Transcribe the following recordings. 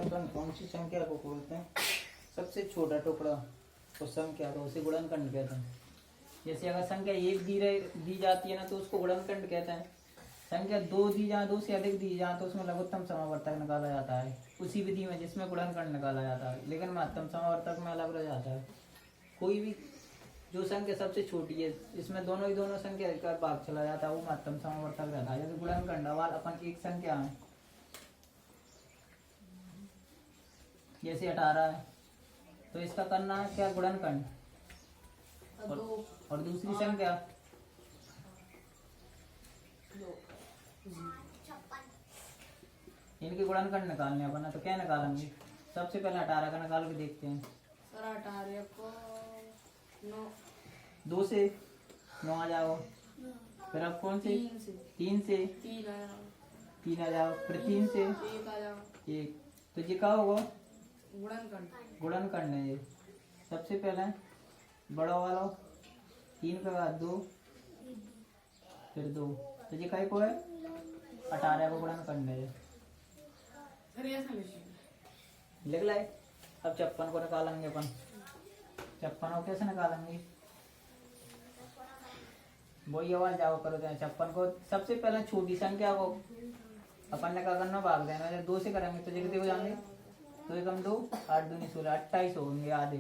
गुणनखंड कौन सी संख्या को बोलते हैं? सबसे छोटा टुकड़ा तो संख्या को उसे गुणनखंड कहते हैं। जैसे अगर संख्या 1 दी जाती है ना तो उसको गुणनखंड कहते हैं। संख्या 2 दी जाए, 2 से अधिक दी जाए तो उसमें लघुत्तम समावर्तक निकाला जाता है, उसी विधि में जिसमें गुणनखंड निकाला जाता है। लेकिन महत्तम समावर्तक में अलग रह जाता है। कोई भी जो संख्या सबसे छोटी है, इसमें दोनों संख्या का भाग चला जाता है, वो महत्तम समावर्तक रहता है। जैसे गुणनखंड अपन एक संख्या है, जैसे 18 है, तो इसका करना है क्या? गुणनखंड। और दूसरी संख्या इनके गुणनखंड निकालने अपन, तो क्या निकालेंगे? सबसे पहले 18 का निकाल के देखते हैं। सर 18 को 9, 2 से 9 आ जाओ। फिर अब कौन से? 3 से 3 आ जाओ। फिर 3 से 1 आ जाओ। 1, तो ये क्या होगा? गुणनखंड है ये। सबसे पहले बड़ा वाला 3 के बाद 2, फिर 2, तो ये काय को है? 18 को गुणनखंड है। लिख लाए। अब 56 को निकालेंगे अपन। 56 को कैसे निकालेंगे? वही आवाज जाओ करो। 56 को सबसे पहले छोटी संख्या को अपन ने क्या करना? भाग देना। जब 2 से करेंगे तो कितने हो जाएंगे? 2 एकम 2, 8 दूनी 16, 28 होंगे आधे।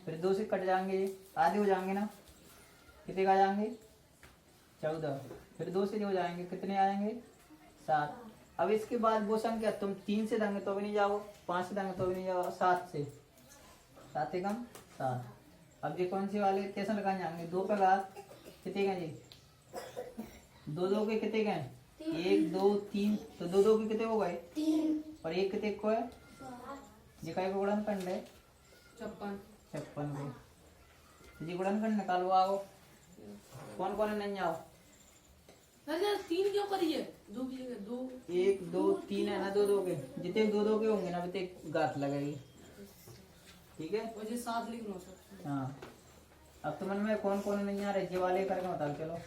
फिर 2 से कट जाएंगे, आधे हो जाएंगे ना। कितने का जाएंगे? 14। फिर 2 से हो जाएंगे, कितने आएंगे? 7। अब इसके बाद वो संख्या तुम 3 से देंगे तो भी नहीं जाओ, 5 से देंगे तो भी नहीं जाओ, 7 से। 7 एकम 7। अब ये कौन से वाले कैसे लगाए जाएंगे? 2 का घात कितने का जी? 2 के कितने का? 1 2 3, तो 2 के कितने हो गए? 3। और 1 कितने को है? ये काय को गुणनखंड है? 56 को। जी गुणनखंड निकालो। आओ कौन कौन नहीं आओ? 3 क्यों करिए? 2 की जगह 2, 1 2 3 है ना। 2 के जितने 2 के होंगे ना उतने गात लगेगी। ठीक है, मुझे 7 लिख लो सर। हाँ। अब तुम में कौन कौन नहीं आ रहे ये वाले करके बता। चलो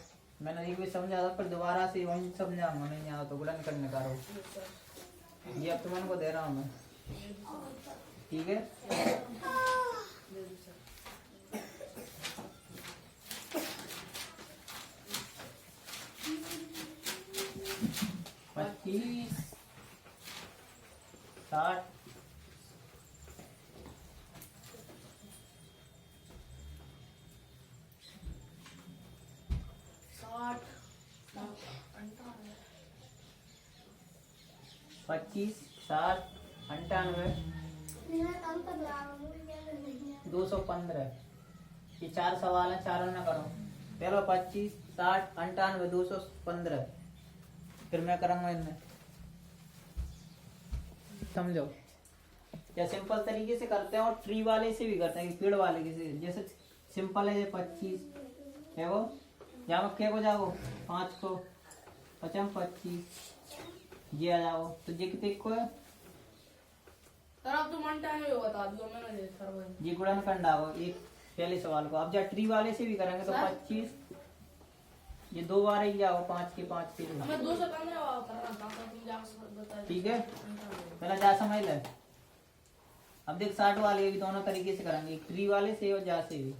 मैंने एक भी समझा था, पर दोबारा से वही समझाऊंगा। नहीं आओ तो गुणनखंड निकालो। ये अब तुम को दे रहा हूँ मैं। ठीक है, 25 60 25 60 98 215। ये 4 सवाल है, चारों ना करो। पहले 25 60 98 215, फिर मैं करूंगा इनमें। समझो, या सिंपल तरीके से करते हैं और ट्री वाले से भी करते हैं, पेड़ वाले से। जैसे सिंपल है, 25 है वो, जाओ क्या को जाओ 5 को 25 ये आ जाओ, तो ये कितने को है? सर आप तो मन टाइम में बता दियो, मैंने सर ये गुणनखंड आओ एक पहले सवाल को। अब जब ट्री वाले से भी करेंगे तो 25, ये 2 बार ही जाओ 5 के 5 के। हमें 2 से 15 तुम जा बता। ठीक है, पहले जा समझ ले। अब देख 60 वाले भी दोनों तरीके से करेंगे, ट्री वाले से और जा से भी।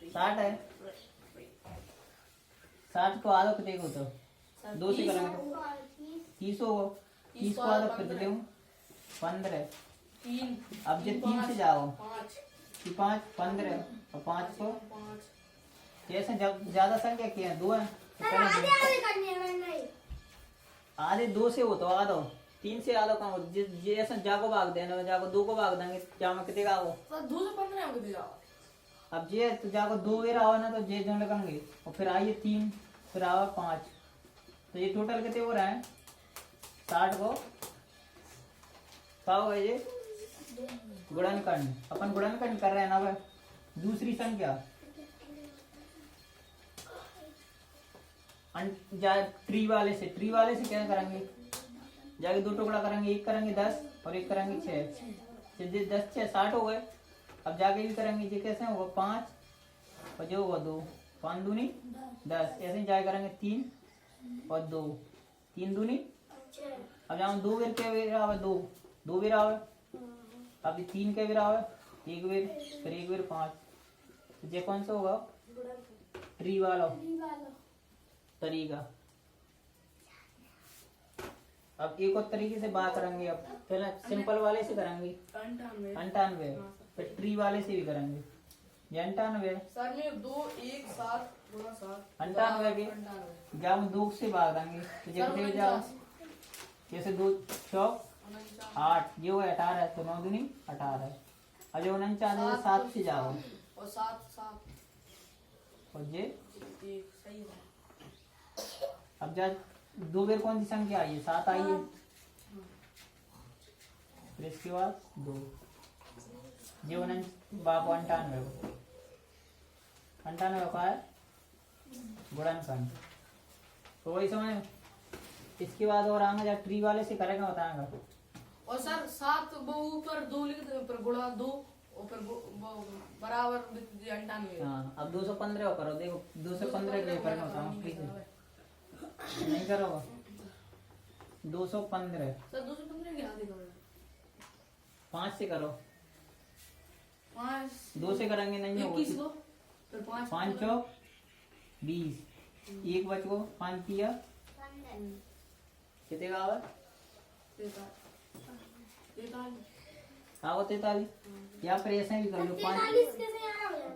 60 है, 60 को आधो कितने को? तो 2 से करेंगे तो 30 हो। 30 को आधो कितने हो? 15। 3। अब जो 3 से जाओ 5 15 और 5 को कैसे? जब ज्यादा संख्या क्या है? 2 है तो आधे 2 से हो तो आधो, 3 से आधो कम हो। जैसे जाको भाग देना, जाको 2 को भाग देंगे जामा कितने का हो? 2 से 15 हो गया। अब जे तो जाको 2 वेरा हो ना, तो जे जन लगेंगे और फिर आइए 3, फिर आवा 5, तो ये टोटल कितने हो रहा है? 60 को क्या होगा? ये गुणनखंड। अपन गुणनखंड कर रहे हैं ना भाई। दूसरी संख्या ट्री वाले से क्या करेंगे? जाके 2 टुकड़ा करेंगे, एक करेंगे 10 और एक करेंगे 6। 10 6 60 हो गए। अब जाके भी करेंगे, ये कैसे होगा? 5 और जो होगा 2, 5 दूनी 10। ऐसे ही जाए करेंगे 3 और 2, 3 दूनी। अब जहाँ 2 वेर के 2 2 बेर आवे। अब ये 3 के बेर आवे, 1 बेर, फिर 1 बेर 5। तो ये कौन सा होगा? ट्री वाला तरीका। अब एक और तरीके से बात करेंगे। अब पहले सिंपल वाले से करेंगे 98, फिर ट्री वाले से भी करेंगे। ये 98 सर में 2 1 7 गुणा 7 98 के जब हम 2 से भाग देंगे तो ये कितने हो जाओ? जैसे 2 चौक 8, ये हो 18, तो 9 दूनी 18। अब जो 49 7 से जाओ और 7 और ये एक सही है। अब जा 2 बेर कौन सी संख्या आई है? 7 आई है। फिर इसके बाद 2 ये 98 का है गुणनखंड। तो वही समझ। इसके बाद और आगे जा ट्री वाले से करेंगे, बताएंगा। और सर 7 वो ऊपर 2 लिख दे, ऊपर गुणा 2 ऊपर बराबर 98। हाँ, अब 215 करो। देखो 215 के ऊपर बताऊँ ट्री से नहीं करोगा। 215 सर 215 क्या दिखा 5 से करो। 5 2 से करेंगे नहीं होगा। 21 लो, फिर 5 5 चौक 20, 1 बच को 5 किया कितने का आवा? 43। या फिर ऐसे भी कर लो।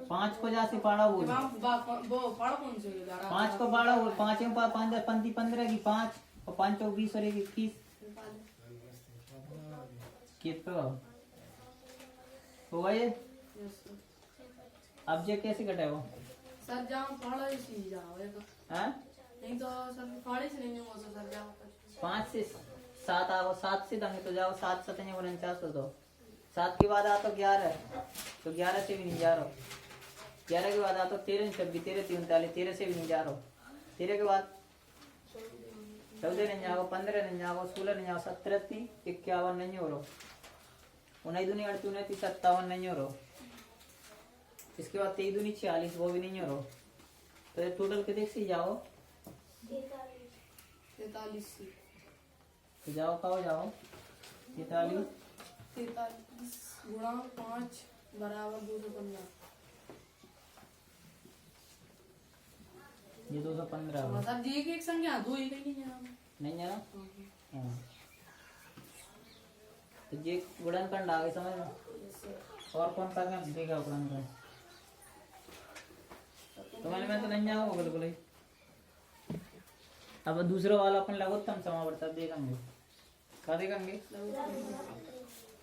5 को जा से पाड़ा बोल, वो पढ़ कौन से जा रहा 5 को पाड़ा बोल। 5 में 5 पंती 15 की 5 और 5 चौक 20 और 1 21 कितना होगा ये? अब ये कैसे कटेगा? सर जाओ पढ़ो इसी जाओ ये तो हाँ, नहीं तो सर पढ़े से नहीं होगा। सर जाओ 5 से 7 आओ। 7 से दंगे तो जाओ। 7 7 49 हो तो 7 के बाद आ तो 11, तो 11 से भी नहीं जा रहा। 11 के बाद आ तो 13 26 13 39 13 से भी नहीं जा रहा। 13 के बाद 14 नहीं जाओ, 15 नहीं जाओ, 16 नहीं जाओ, 17 30 51 नहीं हो रहा। 19 दूनी 38 29 57 नहीं हो रहा। इसके बाद 23 दूनी 46, वो भी नहीं हो रहा। तो ये टोटल कितने से जाओ? 43 तो जाओ कहो जाओ 43 गुणा 5 बराबर 215। ये 215 सर जी एक संख्या 2 ही कहीं नहीं जाना। हाँ, तो ये गुणनखंड आ गए समझ में। और कौन सा काम देखा गुणनखंड? तुम्हारे में तो नहीं जाओ बिल्कुल ही। अब दूसरा वाला अपन लघुत्तम समावर्तक देखेंगे। क्या देखेंगे?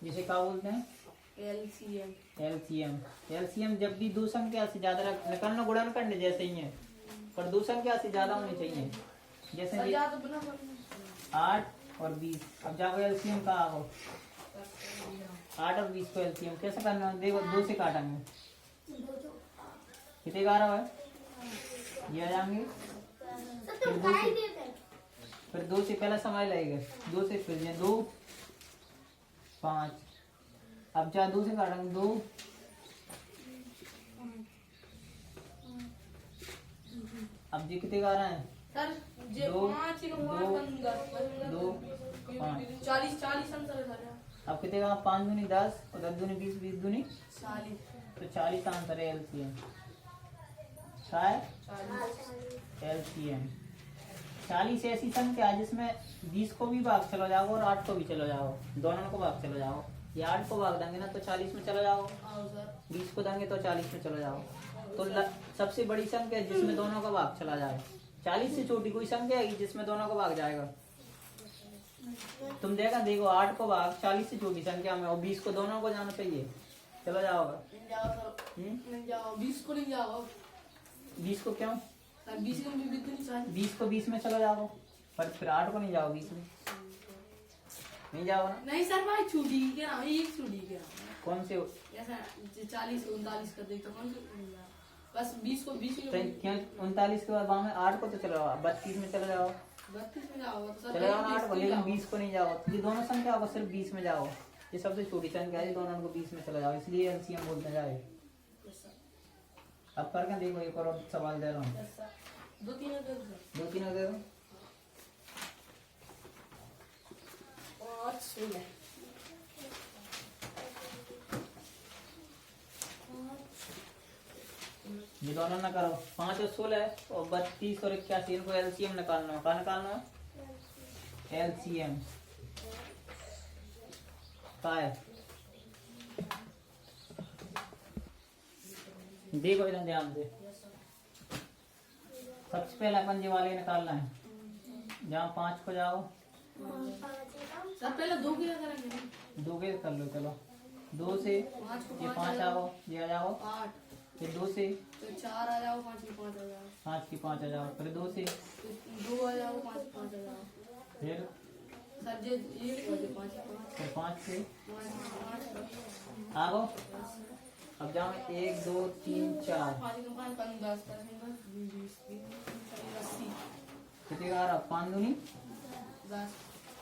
जिसे क्या बोलते हैं? एलसीएम जब भी 2 संख्या से ज्यादा निकालना गुणनखंड जैसे ही है, पर 2 संख्या से ज्यादा होनी चाहिए। जैसे 8 और 20। अब जाओ एलसीएम का आओ 8 और 20 को एलसीएम कैसे करना? देखो 2 से काटेंगे कितने का आ रहा है? ये आ जाएंगे। फिर 2 से पहला समय लगेगा। 2 से फिर 2 5। अब जा 2 से काटेंगे 2 अब ये कितने का आ रहा है? सर जे 5 2 5 40 आंसर है। अब कितने का? 5 दूनी 10 और 10 दूनी 20 20 दूनी 40। तो 40 आंसर है एलसीएम। क्या है? एलसीएम 40 ऐसी संख्या है जिसमें 20 को भी भाग चलो जाओ और 8 को भी चलो जाओ, दोनों को भाग चलो जाओ। ये 8 को भाग देंगे ना तो 40 में चलो जाओ, 20 को देंगे तो 40 में चलो जाओ। तो सबसे बड़ी संख्या है जिसमें दोनों का भाग चला जाए। 40 से छोटी कोई संख्या है जिसमें दोनों का भाग जाएगा? तुम देखो 8 को भाग 40 से छोटी संख्या में और 20 को दोनों को जाना चाहिए, चलो जाओगा। नहीं जाओ 20 को नहीं जाओ। 20 को क्यों? 20 को भी नहीं चाहिए। 20 को 20 में चलो जाओ, पर फिर 8 को नहीं जाओ 20 में नहीं जाओ ना। नहीं सर भाई छुट्टी क्या एक छुट्टी क्या कौन से? ऐसा 40 39 कर दे तो कौन से बस 20 को 20 क्यों 39 के बाद वहाँ में 8 को तो चलो जाओ, 32 में चलो जाओ, 32 में जाओ तो सर चले जाओ ना 8 को, लेकिन 20 को नहीं जाओ। ये दोनों संख्या को सिर्फ 20 में जाओ। ये सबसे छोटी संख्या है, दोनों को 20 में चले जाओ, इसलिए एलसीएम बोलते जाए। अब करके देखो एक और सवाल दे रहा हूँ। 2-3 दे दो। 2-3 दे दो। ये दोनों ना करो, 5 और 16 और 32 और 81, इनको एलसीएम निकालना है। क्या निकालना है? एलसीएम का है, देखो इधर ध्यान से। सबसे पहले अपन ये वाले निकालना है, जहाँ 5 को जाओ, सर पहले 2 किया करेंगे। 2 के कर लो, चलो 2 से ये 5 आओ, ये आ जाओ, 8 फिर 2 से फिर 4 आ जाओ, 5 की 5 आ जाओ, 5 की 5 आ जाओ, फिर 2 से फिर 2 आ जाओ, 5 की 5 आ जाओ। फिर सर ये लिखो, 5 की 5, फिर 5 से 5 की 5 आ गो। अब जाओ 1 2 3 4, 5 की 5 10 20 80 कितने का आ रहा? 5 दूनी 10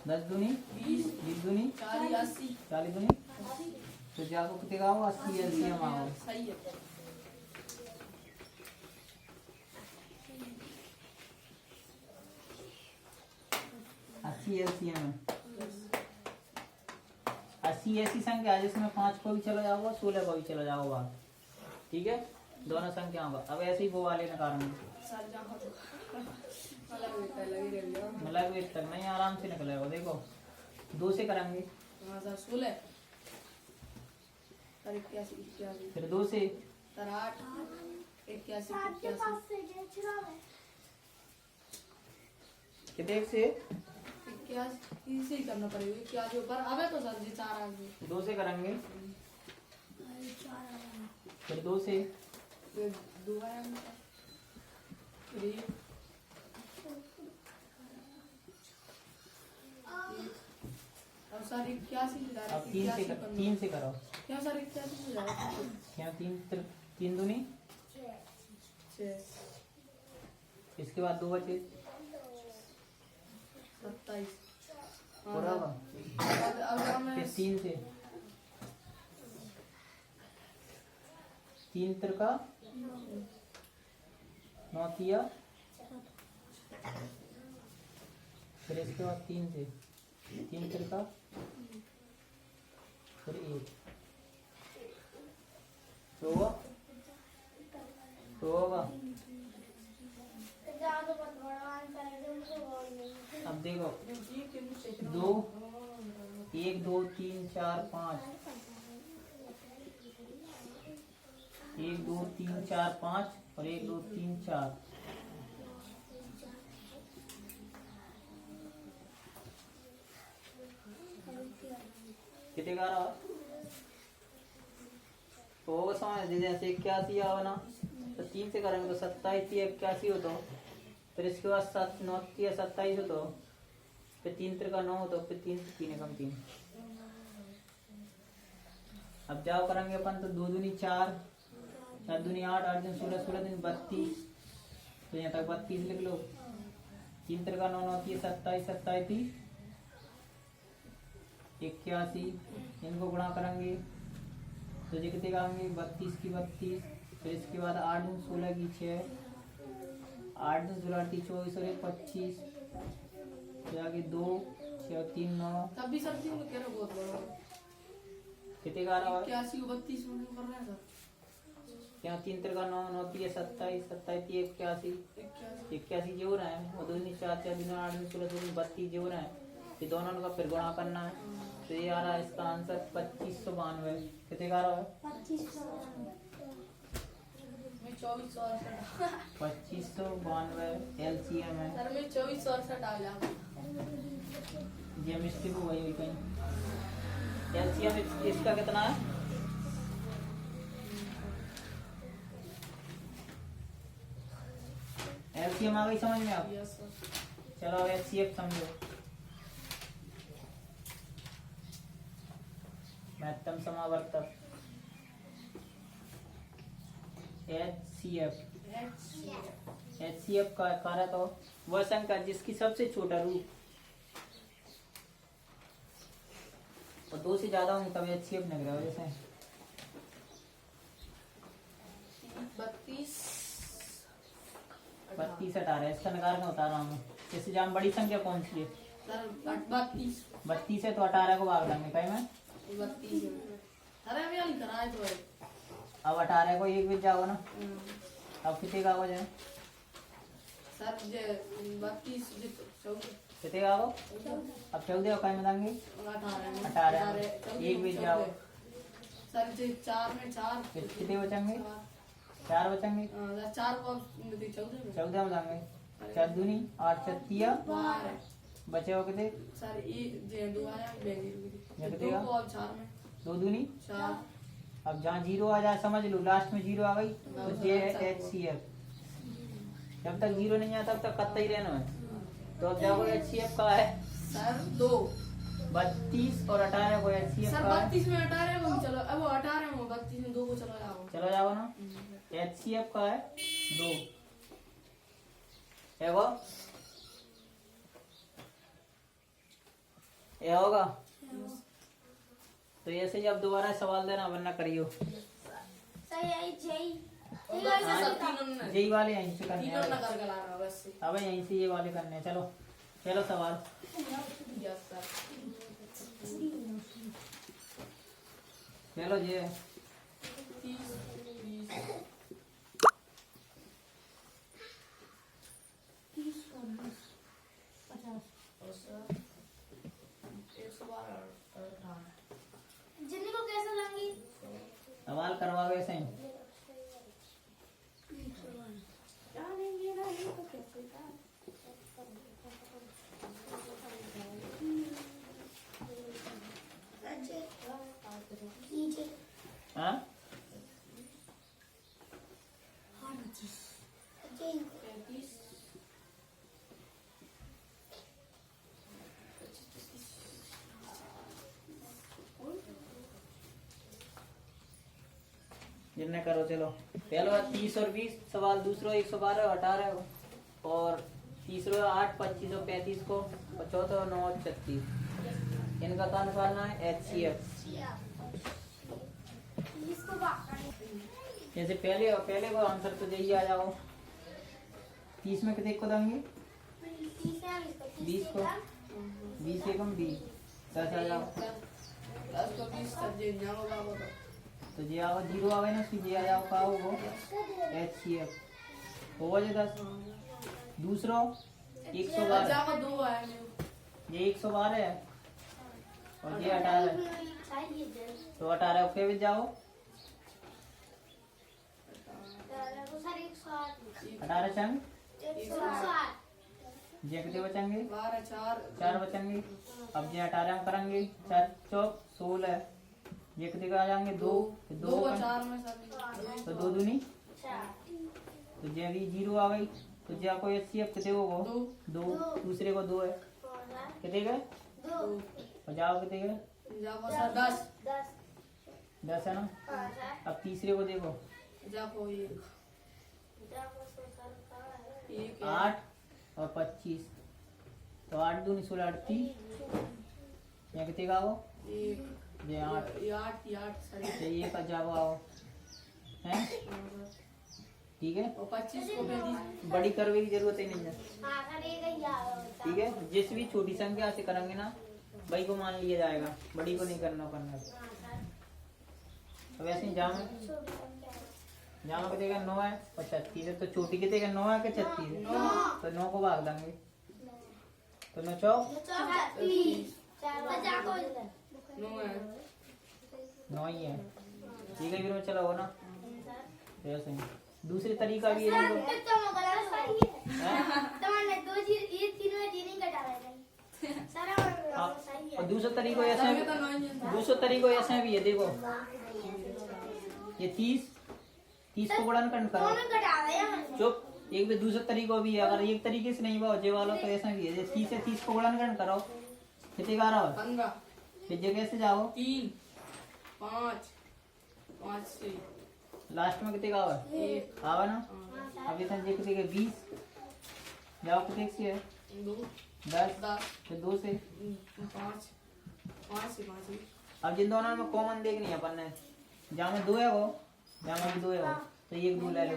10 दूनी 20 20 दूनी 40 80 40 दूनी, तो जाको कितने का आओ? 80 एलसीएम आओ। सही है। 80 एलसीएम है। 80 ऐसी संख्या है जिसमें 5 को भी चला जाओगा, 16 को भी चला जाओगा, ठीक है, दोनों संख्याओं का। अब ऐसे ही वो वाले निकालेंगे, सर जहाँ लगी रही है। मतलब एक तक नहीं, आराम से निकलेगा। देखो 2 से करेंगे, हाँ सर 16 सर 81 81 फिर 2 से सर 8 81 81 कितने से? 81 से ही करना पड़ेगा। क्या जो पर अबे तो सर जी 4 आ गए। 2 से करेंगे, फिर 2 से फिर 2 आया फिर ये और सर 81 से अब 3 से करो। क्या सर 81 से जाएगा? क्या 3 दूनी, 6 इसके बाद 2 बचे, 27 पूरा होगा। अब हमें फिर 3 से 3 तिरका 9 किया, फिर इसके बाद 3 से 3 तिरका, फिर 1 तो होगा, तो होगा। अब देखो 2 1 2 3 4 5 1 2 3 4 5 और 1 2 3 4, कितने का रहा? तो होगा समझ, जैसे 81 आओ ना, तो 3 से करेंगे तो 27 81 हो, तो फिर इसके बाद 7 9 27 हो, तो फिर 3 का 9 हो, तो फिर 3 से 3 कम 3। अब जाओ करेंगे अपन तो 2 दूनी 4 4 दूनी 8 8 दूनी 16 16 दूनी 32, तो यहाँ तक 32 लिख लो। 3 का 9 9 27 27 81, इनको गुणा करेंगे तो ये कितने का आएंगे? 32 की 32, फिर इसके बाद 8 दूनी 16 की 6 8 दूनी 16 24 और 1 25, फिर आगे 2 6 और 3 9, तब भी सर 3 कह रहे बहुत बड़ा कितने का आ रहा है? 81 को 32 में कर रहे हैं सर। क्या 3 का 9 9 3 27 27 81 81 जो रहा है, और 2 4 4 दूनी 8 दूनी 16 दूनी 32 जो रहा है, ये दोनों का फिर गुणा करना है, तो ये आ रहा है इसका आंसर 2592। कितने का आ रहा है? 2592 एलसीएम है। सर मैं 2468 आ जाऊंगा। ये मिस्टेक हो गई कहीं। एलसीएम इसका कितना है? एलसीएम आ गई समझ में आप? Yes sir. चलो एचसीएफ समझो, महत्तम समावर्तक एचसीएफ। एचसीएफ का कारक हो वह संख्या जिसकी सबसे छोटा रूट और 2 से ज्यादा होंगे तब एचसीएफ निकलेगा। जैसे 32 18, इसका नकार में बता रहा हूँ। इससे जान बड़ी संख्या कौन सी है? सर 32 32 है तो 18 को भाग देंगे कहीं में। 32 अरे मैं वाली कराए तो है। अब 18 को 1 बच जाओगे ना, अब कितने का आवाज है? सर जे 32 जे 14 कितने का आओ? अब 14 और कहीं बताएंगे 18 एक बीच जाओ। सर जे 4 में 4 कितने बचेंगे? 4 बचेंगे। 4 को 14 में 14 बताएंगे 4 दूनी 8 छत्तिया बचे हो कितने? सर ये जे 2 आया बेंजी ये रुकी कितने 2 को अब 4 में 2 दूनी 4 अब जहाँ 0 आ जाए समझ लो लास्ट में 0 आ गई तो JHCF। जब तक 0 नहीं आता तब तक कत्ता ही रहना है। तो अब जाओ HCF का है सर 2 32 और 18 को HCF सर का है। 32 में 18 को चलो अब 18 में 32 में 2 को चलो जाओ चलो जाओ ना HCF का है 2 है वो ये होगा। तो ऐसे जब दोबारा सवाल देना वरना करियो। सही है जय सब तीनों ने यही वाले यहीं से करने तीनों ने हैं। करके ला रहा है बस अब यहीं से ये वाले करने हैं। चलो चलो सवाल यस सर चलो ये 30 20 और सर 112 जिन्नी को कैसे लाएंगी सवाल करवाओ ऐसे ही। हाँ 35 जिन्हें करो चलो पहला 30 और 20 सवाल दूसरा 112 और 18 और तीसरा 8 25 और 35 को और चौथा 9 और 36 इनका कहाँ निकालना है HCF। इसको बाहर जैसे पहले को आंसर तो यही आ जाओ 30 में कितने को देंगे 20 को 20 एकम 20 10 आ जाओ 10 को 20 तक जे जाओ बाबा तो जे आओ 0 आवे ना उसकी जे आ जाओ का वो HCF होगा जे 10 दूसरा 112 जाओ 2 आया ये 112 है और ये 18 तो 18 ओके भी जाओ 18 चंग जे कितने बचेंगे 12 4 4 बचेंगे। अब जे 18 में करेंगे 4 चौक 16 ये कितने का आ जाएंगे 2 2 को 4 में सर तो 2 दूनी तो जे भी 0 आ गई तो जे आपको HCF कितने को 2 दूसरे को 2 है कितने का और जाओ कितने का जाओ सर 10 10 है ना। अब तीसरे को देखो जाओ 1 8 और 25 तो 8 दूनी 16 38 यहाँ कितने का आओ 1 ये 8 8 सर ये का जाओ आओ हैं ठीक है। और 25 को 35 बड़ी करवे की जरूरत ही नहीं है ठीक है। जिस भी छोटी संख्या से करेंगे ना वही को मान लिया जाएगा बड़ी को नहीं करना अब ऐसे ही जामा कितने का 9 है और 36 है तो छोटी कितने का 9 है कि 36 है तो 9 को भाग देंगे तो 9 चौक 9 है 9 ही है ठीक है। फिर में चला हो ना तो ऐसे ही दूसरी तरीका भी है और दूसरा तरीका ऐसा भी दूसरा तरीका ऐसा भी है देखो ये 30 को गुणन करो चुप एक भी दूसरा तरीका भी है। अगर एक तरीके से नहीं बाजे वालों तो ऐसा भी है 30 से 30 को गुणन करो कितने का रहा 15 फिर जगह से जाओ 3 5 5 से लास्ट में कितने का आवा एक आवा ना अभी तक जे कितने के 20 जाओ कितने से है 2 10 10 फिर 2 से 5 5 से 5 अब जिन दोनों में कॉमन देखनी है अपन ने जहाँ में 2 है वो जहाँ में भी 2 है वो तो 1 2 ले लो